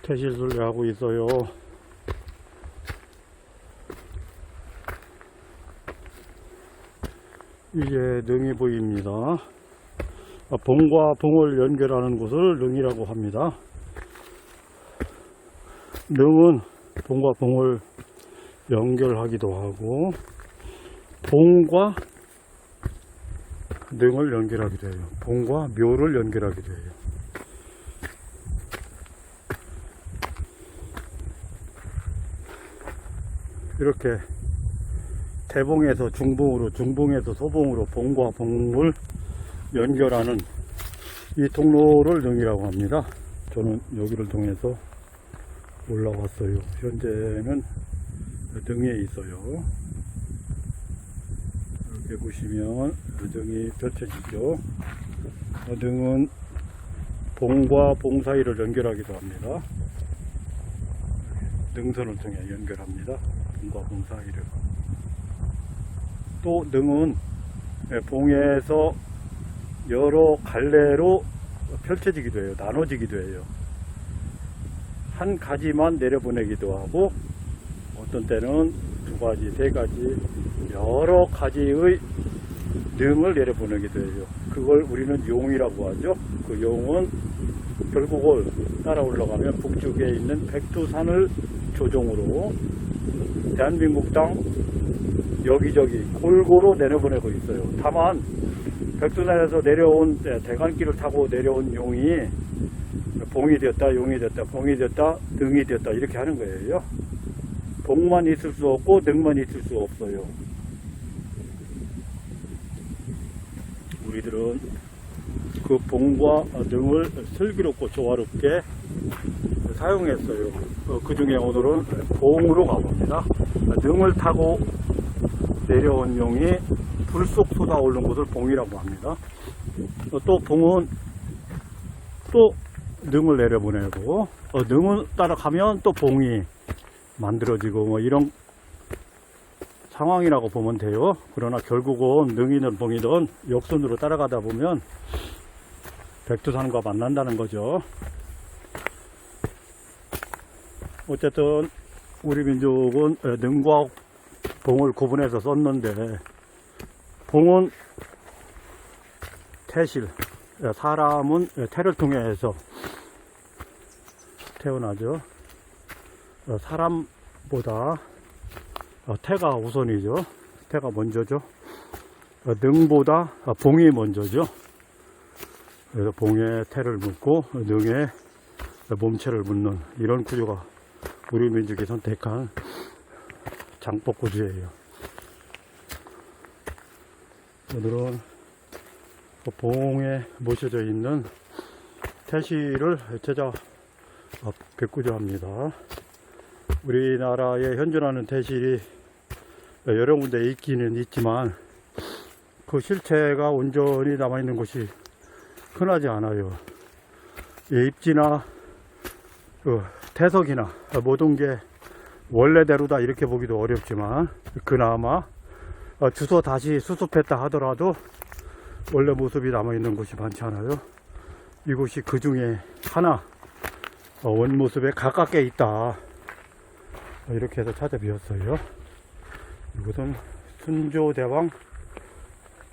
퇴실술래 하고 있어요. 이제 능이 보입니다. 봉과 봉을 연결하는 곳을 능이라고 합니다. 능은 봉과 봉을 연결하기도 하고 봉과 능을 연결하기도 해요. 봉과 묘를 연결하기도 해요. 이렇게 대봉에서 중봉으로, 중봉에서 소봉으로 봉과 봉을 연결하는 이 통로를 능이라고 합니다. 저는 여기를 통해서 올라왔어요. 현재는 능에 있어요. 이렇게 보시면 능이 펼쳐지죠. 능은 봉과 봉 사이를 연결하기도 합니다. 능선을 통해 연결합니다. 봉과 봉 사이를. 또 능은 봉에서 여러 갈래로 펼쳐지기도 해요. 나눠지기도 해요. 한 가지만 내려보내기도 하고 어떤 때는 두 가지, 세 가지 여러 가지의 능을 내려보내기도 해요. 그걸 우리는 용이라고 하죠. 그 용은 결국을 따라 올라가면 북쪽에 있는 백두산을 조종으로 대한민국 땅 여기저기 골고루 내려보내고 있어요. 다만 백두산에서 내려온 대간길을 타고 내려온 용이 봉이 되었다, 용이 되었다, 봉이 되었다, 능이 되었다 이렇게 하는 거예요. 봉만 있을 수 없고 능만 있을 수 없어요. 우리들은 그 봉과 능을 슬기롭고 조화롭게 사용했어요. 그 중에 오늘은 봉으로 가봅니다. 능을 타고 내려온 용이 불쑥 솟아오른 곳을 봉이라고 합니다. 또 봉은 또 능을 내려보내고 능을 따라가면 또 봉이 만들어지고 뭐 이런 상황이라고 보면 돼요. 그러나 결국은 능이든 봉이든 역순으로 따라가다 보면 백두산과 만난다는 거죠. 어쨌든 우리 민족은 능과 봉을 구분해서 썼는데 봉은 태실, 사람은 태를 통해서 태어나죠. 사람보다 태가 우선이죠. 태가 먼저죠. 능보다 봉이 먼저죠. 그래서 봉에 태를 묻고 능에 몸체를 묻는 이런 구조가 우리 민족이 선택한 장법 구조예요. 오늘은 봉에 모셔져 있는 태실을 찾아뵙고자 합니다. 우리나라에 현존하는 태실이 여러 군데 있기는 있지만 그 실체가 온전히 남아있는 곳이 흔하지 않아요. 입지나 태석이나 모든 게 원래대로다 이렇게 보기도 어렵지만 그나마 주워 다시 수습했다 하더라도 원래 모습이 남아있는 곳이 많지 않아요. 이곳이 그 중에 하나 원모습에 가깝게 있다 이렇게 해서 찾아뵈었어요. 이곳은 순조대왕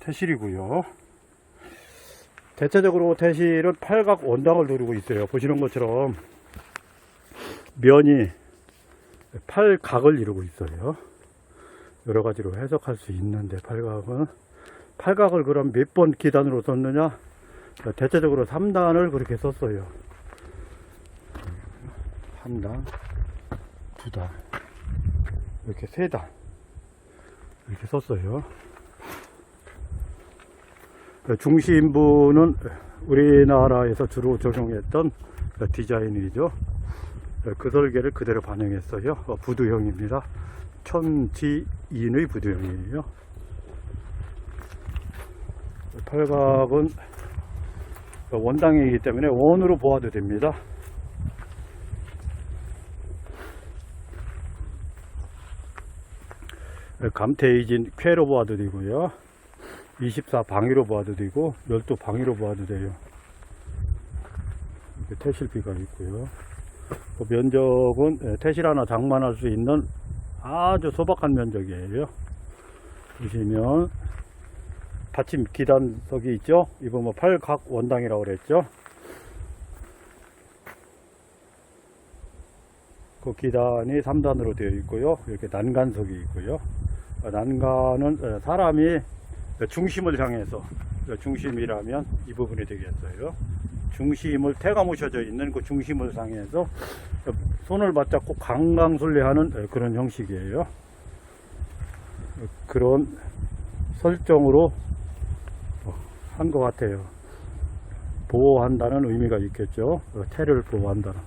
태실이고요. 대체적으로 태실은 팔각 원당을 노리고 있어요. 보시는 것처럼 면이 팔각을 이루고 있어요. 여러 가지로 해석할 수 있는데 팔각을 그럼 몇 번 기단으로 썼느냐? 대체적으로 3단을 그렇게 썼어요. 3단, 2단, 이렇게 3단 이렇게 썼어요. 중심부는 우리나라에서 주로 적용했던 디자인이죠. 그 설계를 그대로 반영했어요. 부두형입니다. 천지인의 부두형이에요. 팔각은 원당이기 때문에 원으로 보아도 됩니다. 감태이진 쾌로 보아도 되고요. 24방위로 보아도 되고 12방위로 보아도 돼요. 이렇게 태실비가 있고요. 그 면적은 태실 하나 장만할 수 있는 아주 소박한 면적이에요. 보시면 받침 기단석이 있죠. 이거 뭐 팔각 원당이라고 그랬죠. 그 기단이 3단으로 되어 있고요. 이렇게 난간석이 있고요. 난간은 사람이 중심을 향해서, 중심이라면 이 부분이 되겠어요. 중심을, 태가 모셔져 있는 그 중심을 향해서 손을 맞잡고 강강술래하는 그런 형식이에요. 그런 설정으로 한 것 같아요. 보호한다는 의미가 있겠죠. 태를 보호한다는.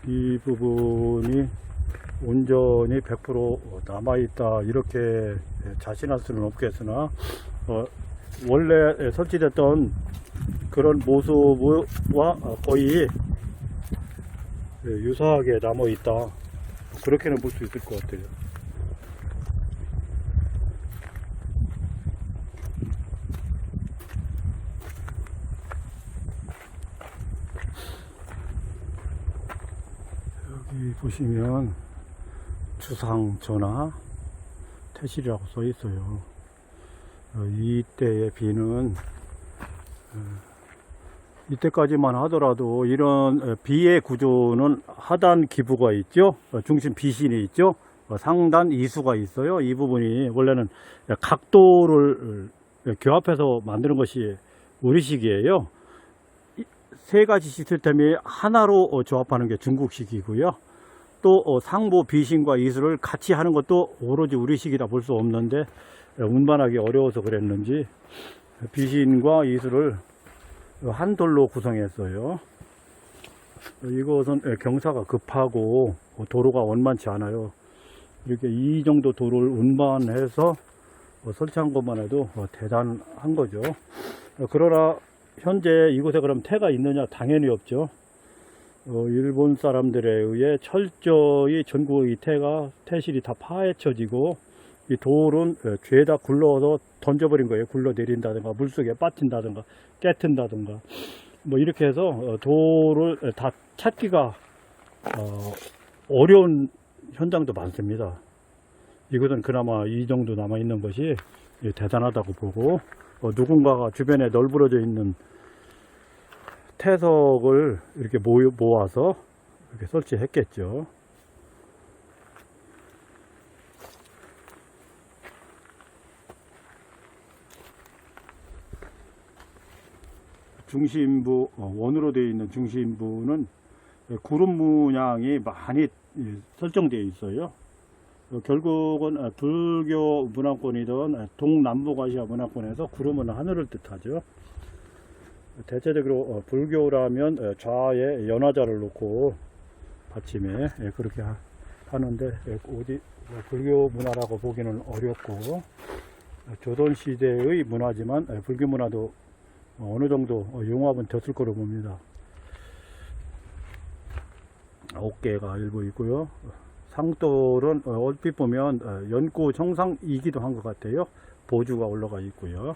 이 부분이 온전히 100% 남아있다 이렇게 자신할 수는 없겠으나 원래 설치됐던 그런 모습과 거의 유사하게 남아있다 그렇게는 볼 수 있을 것 같아요. 여기 보시면 주상전하 태실이라고 써 있어요. 이때의 비는 이때까지만 하더라도 이런 비의 구조는 하단 기부가 있죠. 중심 비신이 있죠. 상단 이수가 있어요. 이 부분이 원래는 각도를 교합해서 만드는 것이 우리식이에요. 세 가지 시스템이 하나로 조합하는 게 중국식이고요. 또 상부 비신과 이수를 같이 하는 것도 오로지 우리식이라 볼 수 없는데 운반하기 어려워서 그랬는지 비신과 이수를 한 돌로 구성했어요. 이것은 경사가 급하고 도로가 원만치 않아요. 이렇게 이 정도 도로를 운반해서 설치한 것만 해도 대단한 거죠. 그러나 현재 이곳에 그럼 태가 있느냐? 당연히 없죠. 일본 사람들에 의해 철저히 전국의 태실이 다 파헤쳐지고 이 돌은 죄다 굴러서 던져버린 거예요. 굴러 내린다든가 물속에 빠진다든가 깨튼다든가 뭐 이렇게 해서 돌을 다 찾기가 어려운 현장도 많습니다. 이것은 그나마 이 정도 남아 있는 것이 대단하다고 보고 누군가가 주변에 널브러져 있는 태석을 이렇게 모아서 이렇게 설치했겠죠. 중심부, 원으로 되어 있는 중심부는 구름 문양이 많이 설정되어 있어요. 결국은 불교 문화권이든 동남북아시아 문화권에서 구름은 하늘을 뜻하죠. 대체적으로 불교라면 좌에 연화자를 놓고 받침에 그렇게 하는데 어디 불교 문화라고 보기는 어렵고 조선시대의 문화지만 불교 문화도 어느 정도 융합은 됐을 거로 봅니다. 어깨가 일부 있고요. 상돌은 얼핏 보면 연고 정상이기도 한 것 같아요. 보주가 올라가 있고요.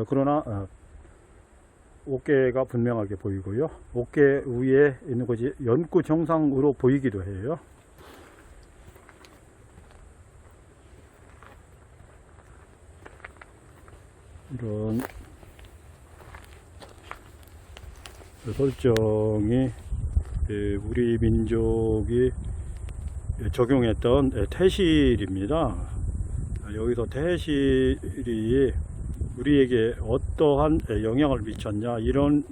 그러나 어깨가 분명하게 보이고요. 어깨 위에 있는 것이 연고 정상으로 보이기도 해요. 이런 설정이 우리 민족이 적용했던 태실입니다. 여기서 태실이 우리에게 어떠한 영향을 미쳤냐 이런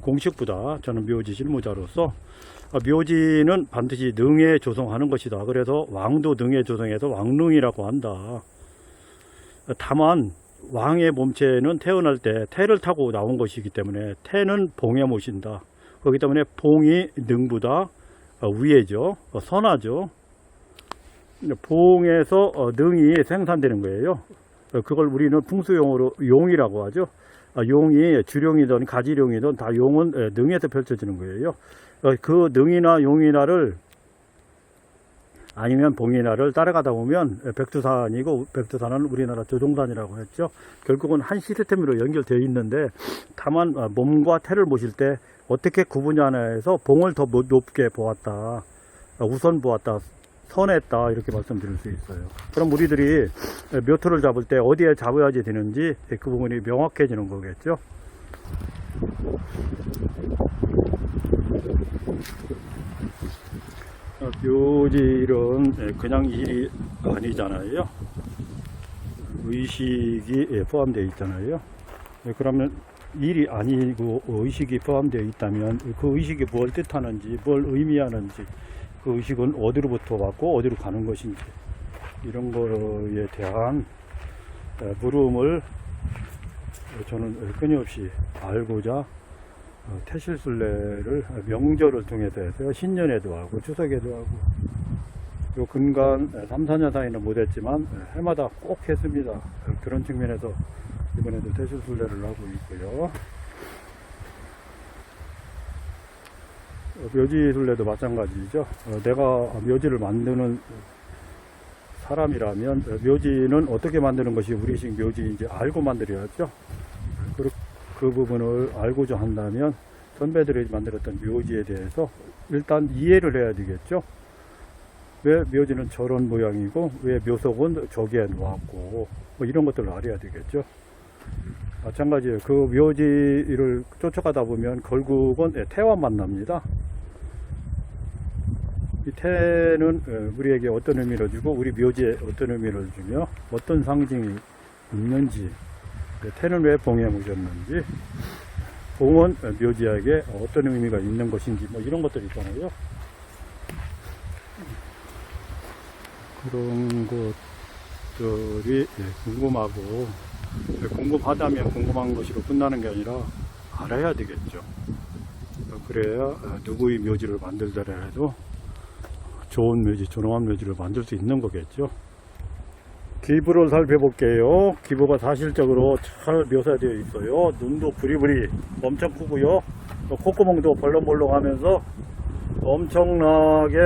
공식보다 저는 묘지 실무자로서 묘지는 반드시 능에 조성하는 것이다. 그래서 왕도 능에 조성해서 왕릉이라고 한다. 다만 왕의 몸체는 태어날 때 태를 타고 나온 것이기 때문에 태는 봉에 모신다. 그렇기 때문에 봉이 능보다 위에죠. 선하죠. 봉에서 능이 생산되는 거예요. 그걸 우리는 풍수용어로 용이라고 하죠. 용이 주룡이든 가지룡이든 다 용은 능에서 펼쳐지는 거예요. 그 능이나 용이나를 아니면 봉이나를 따라가다 보면 백두산이고, 백두산은 우리나라 조종산이라고 했죠. 결국은 한 시스템으로 연결되어 있는데, 다만 몸과 태를 모실 때 어떻게 구분하냐 해서 봉을 더 높게 보았다, 우선 보았다, 선했다, 이렇게 말씀드릴 수 있어요. 그럼 우리들이 묘토를 잡을 때 어디에 잡아야지 되는지 그 부분이 명확해지는 거겠죠. 묘질은 그냥 일이 아니잖아요. 의식이 포함되어 있잖아요. 그러면 일이 아니고 의식이 포함되어 있다면 그 의식이 뭘 뜻하는지, 뭘 의미하는지, 그 의식은 어디로부터 왔고 어디로 가는 것인지, 이런 거에 대한 물음을 저는 끊임없이 알고자 태실순례를 명절을 통해서 해서요. 신년에도 하고 추석에도 하고, 요 근간 3, 4년 사이는 못했지만 해마다 꼭 했습니다. 그런 측면에서 이번에도 태실순례를 하고 있고요. 묘지순례도 마찬가지죠. 내가 묘지를 만드는 사람이라면 묘지는 어떻게 만드는 것이 우리식 묘지인지 알고 만들어야죠. 그 부분을 알고자 한다면 선배들이 만들었던 묘지에 대해서 일단 이해를 해야 되겠죠. 왜 묘지는 저런 모양이고 왜 묘석은 저기에 놓았고, 뭐 이런 것들을 알아야 되겠죠. 마찬가지예요. 그 묘지를 쫓아가다 보면 결국은 태와 만납니다. 이 태는 우리에게 어떤 의미를 주고 우리 묘지에 어떤 의미를 주며 어떤 상징이 있는지, 태는 왜 봉에 모셨는지, 봉은 묘지에게 어떤 의미가 있는 것인지, 뭐 이런 것들이 있잖아요. 그런 것들이 궁금하고, 궁금하다면 궁금한 것으로 끝나는 게 아니라 알아야 되겠죠. 그래야 누구의 묘지를 만들더라도 좋은 묘지, 존엄한 묘지를 만들 수 있는 거겠죠. 기부를 살펴볼게요. 기부가 사실적으로 잘 묘사되어 있어요. 눈도 부리부리 엄청 크고요. 콧구멍도 벌렁벌렁하면서 엄청나게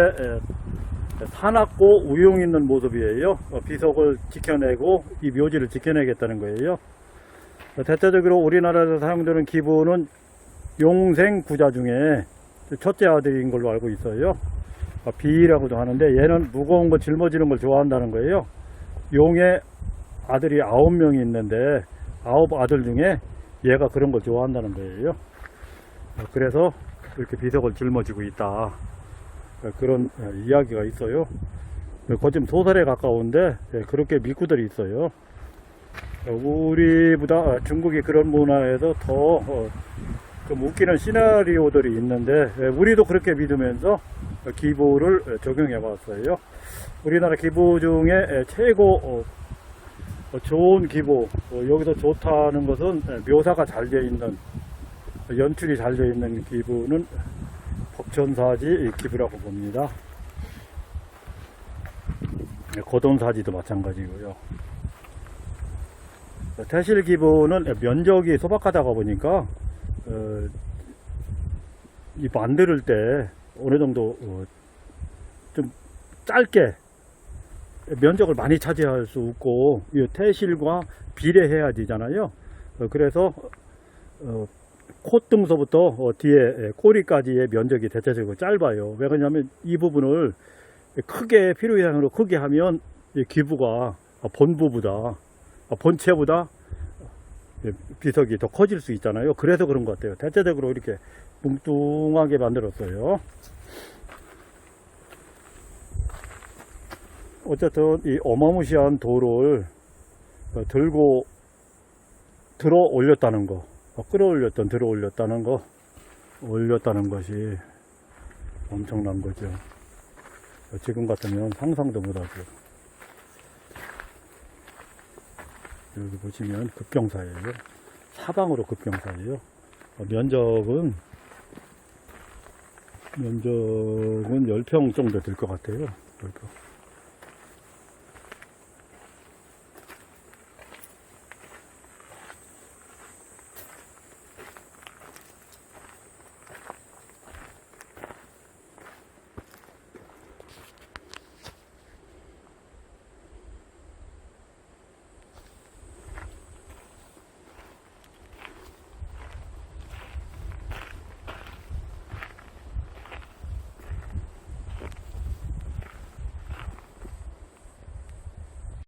사납고 우용 있는 모습이에요. 비석을 지켜내고 이 묘지를 지켜내겠다는 거예요. 대체적으로 우리나라에서 사용되는 기부는 용생 구자 중에 첫째 아들인 걸로 알고 있어요. 비라고도 하는데, 얘는 무거운 거 짊어지는 걸 좋아한다는 거예요. 용의 아들이 9명이 있는데 9아들 중에 얘가 그런 걸 좋아한다는 거예요. 그래서 이렇게 비석을 짊어지고 있다, 그런 이야기가 있어요. 거짓 소설에 가까운데 그렇게 밀구들이 있어요. 우리보다 중국이 그런 문화에서 더 좀 웃기는 시나리오들이 있는데, 우리도 그렇게 믿으면서 기부를 적용해 봤어요. 우리나라 기부 중에 최고 좋은 기부, 여기서 좋다는 것은 묘사가 잘 되어 있는, 연출이 잘 되어 있는 기부는 법천사지 기부라고 봅니다. 거돈사지도 마찬가지고요. 태실 기부는 면적이 소박하다가 보니까 이 만들 때 어느 정도 좀 짧게 면적을 많이 차지할 수 없고, 이 태실과 비례해야 되잖아요. 그래서 콧등서부터 뒤에 꼬리까지의 면적이 대체적으로 짧아요. 왜 그러냐면 이 부분을 크게, 필요 이상으로 크게 하면 이 기부가 본체보다 비석이 더 커질 수 있잖아요. 그래서 그런 것 같아요. 대체적으로 이렇게 뭉뚱하게 만들었어요. 어쨌든 이 어마무시한 돌을 들어 올렸다는 거, 들어 올렸다는 것이 엄청난 거죠. 지금 같으면 상상도 못하죠. 여기 보시면 급경사예요. 사방으로 급경사예요. 면적은 10평 정도 될 것 같아요. 10평.